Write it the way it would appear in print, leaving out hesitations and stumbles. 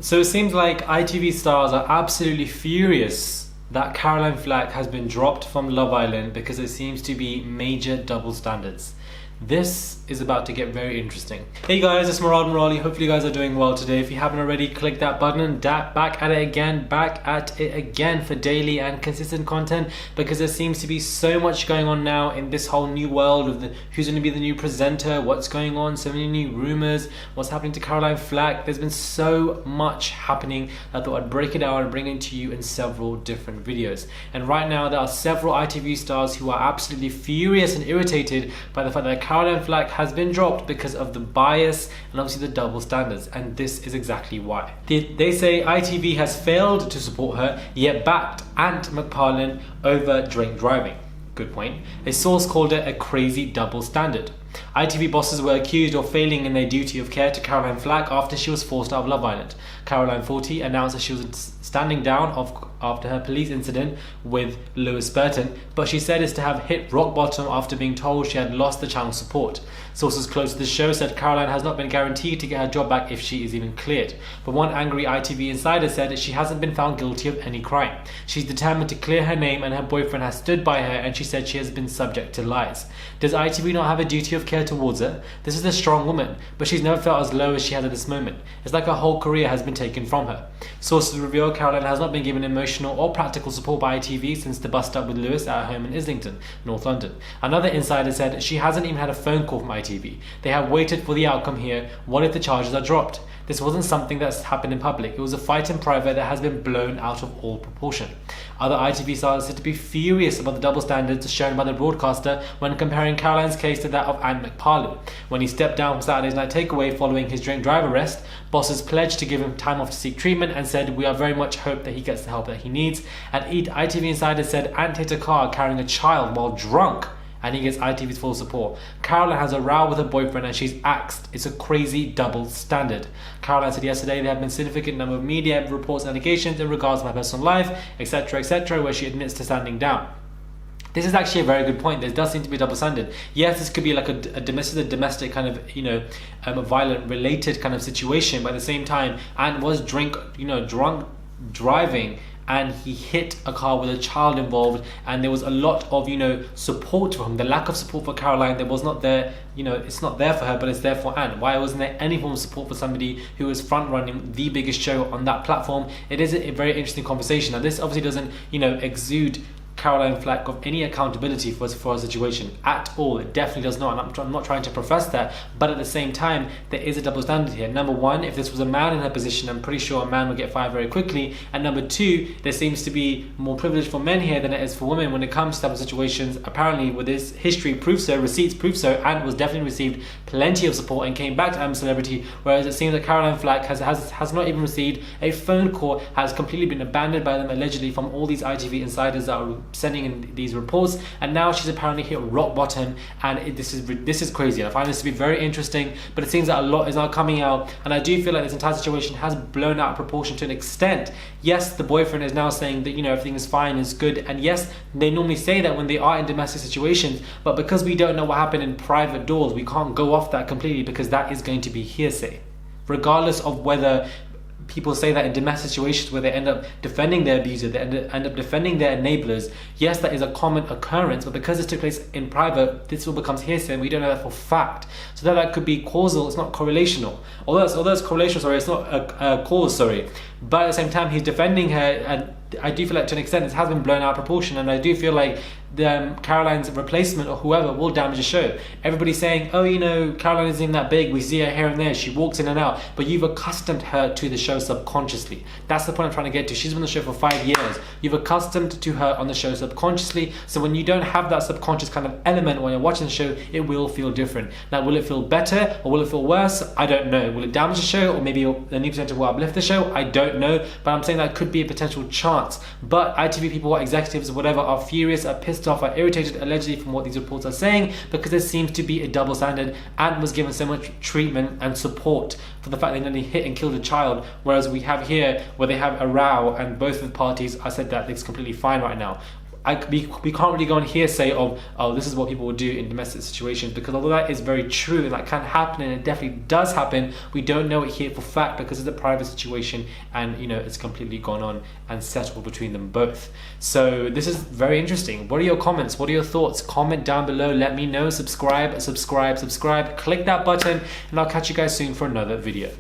So it seems like ITV stars are absolutely furious that Caroline Flack has been dropped from Love Island because it seems to be major double standards. This is about to get very interesting. Hey guys, it's Murad Murali. Hopefully you guys are doing well today. If you haven't already, click that button and back at it again for daily and consistent content, because there seems to be so much going on now in this whole new world of who's going to be the new presenter, what's going on, so many new rumors, what's happening to Caroline Flack. There's been so much happening. I thought I'd break it down and bring it to you in several different videos. And right now there are several ITV stars who are absolutely furious and irritated by the fact that Caroline Flack has been dropped because of the bias and obviously the double standards, and this is exactly why. They say ITV has failed to support her, yet backed Ant McPartlin over drink driving. Good point. A source called it a crazy double standard. ITV bosses were accused of failing in their duty of care to Caroline Flack after she was forced out of Love Island. Caroline, 40, announced that she was standing down after her police incident with Lewis Burton, but she said it's to have hit rock bottom after being told she had lost the channel's support. Sources close to the show said Caroline has not been guaranteed to get her job back if she is even cleared. But one angry ITV insider said that she hasn't been found guilty of any crime. She's determined to clear her name and her boyfriend has stood by her, and she said she has been subject to lies. Does ITV not have a duty of care towards her? This is a strong woman, but she's never felt as low as she has at this moment. It's like her whole career has been taken from her. Sources reveal Caroline has not been given emotional or practical support by ITV since the bust up with Lewis at her home in Islington, North London. Another insider said she hasn't even had a phone call from ITV. They have waited for the outcome here. What if the charges are dropped? This wasn't something that's happened in public. It was a fight in private that has been blown out of all proportion. Other ITV stars said to be furious about the double standards shown by the broadcaster when comparing Caroline's case to that of Ant McPartlin. When he stepped down from Saturday's Night Takeaway following his drink drive arrest, bosses pledged to give him time off to seek treatment and said, "We are very much hope that he gets the help that he needs." And ITV insider said Ant hit a car carrying a child while drunk, and he gets ITV's full support. Caroline has a row with her boyfriend and she's axed. It's a crazy double standard. Caroline said yesterday there have been significant number of media reports and allegations in regards to my personal life, etc., where she admits to standing down. This is actually a very good point. There does seem to be a double standard. Yes, this could be like a domestic kind of, a violent related kind of situation, but at the same time, Ant was drunk driving, and he hit a car with a child involved, and there was a lot of support for him. The lack of support for Caroline, there was not there. It's not there for her, but it's there for Ant. Why wasn't there any form of support for somebody who is front running the biggest show on that platform? It is a very interesting conversation. Now this obviously doesn't exude Caroline Flack of any accountability for a situation at all. It definitely does not, and I'm not trying to profess that, but at the same time there is a double standard here. Number one, if this was a man in her position, I'm pretty sure a man would get fired very quickly, and number two, there seems to be more privilege for men here than it is for women when it comes to type of situations. Apparently, with this history proves so, receipts prove so, Ant was definitely received plenty of support and came back to I'm a Celebrity, whereas it seems that Caroline Flack has not even received a phone call, has completely been abandoned by them allegedly from all these ITV insiders that are sending in these reports, and now she's apparently hit rock bottom, and this is crazy. And I find this to be very interesting, but it seems that a lot is now coming out, and I do feel like this entire situation has blown out of proportion to an extent. Yes, the boyfriend is now saying that everything is fine, is good, and yes, they normally say that when they are in domestic situations, but because we don't know what happened in private doors, we can't go off that completely, because that is going to be hearsay, regardless of whether people say that in domestic situations where they end up defending their abuser, they end up defending their enablers. Yes, that is a common occurrence, but because this took place in private, this all becomes hearsay, and we don't know that for fact. So that could be causal, it's not correlational. Although it's correlational, it's not a cause, But at the same time, he's defending her, and I do feel like to an extent this has been blown out of proportion, and I do feel like Caroline's replacement or whoever will damage the show. Everybody's saying, Caroline isn't even that big, we see her here and there, she walks in and out, but you've accustomed her to the show subconsciously. That's the point I'm trying to get to. She's been on the show for 5 years. You've accustomed to her on the show subconsciously, so when you don't have that subconscious kind of element when you're watching the show, it will feel different. Now, will it feel better or will it feel worse? I don't know. Will it damage the show, or maybe the new presenter will uplift the show? I don't know, but I'm saying that could be a potential chance. But ITV people, executives, whatever, are furious, are pissed off, are irritated allegedly from what these reports are saying, because there seems to be a double standard. Ant was given so much treatment and support for the fact they nearly hit and killed a child, whereas we have here where they have a row and both of the parties are said that it's completely fine right now. we can't really go on hearsay of, oh, this is what people would do in domestic situations, because although that is very true and that can happen and it definitely does happen, we don't know it here for fact because it's a private situation and it's completely gone on and settled between them both. So this is very interesting. What are your comments? What are your thoughts? Comment down below, let me know. Subscribe, click that button, and I'll catch you guys soon for another video.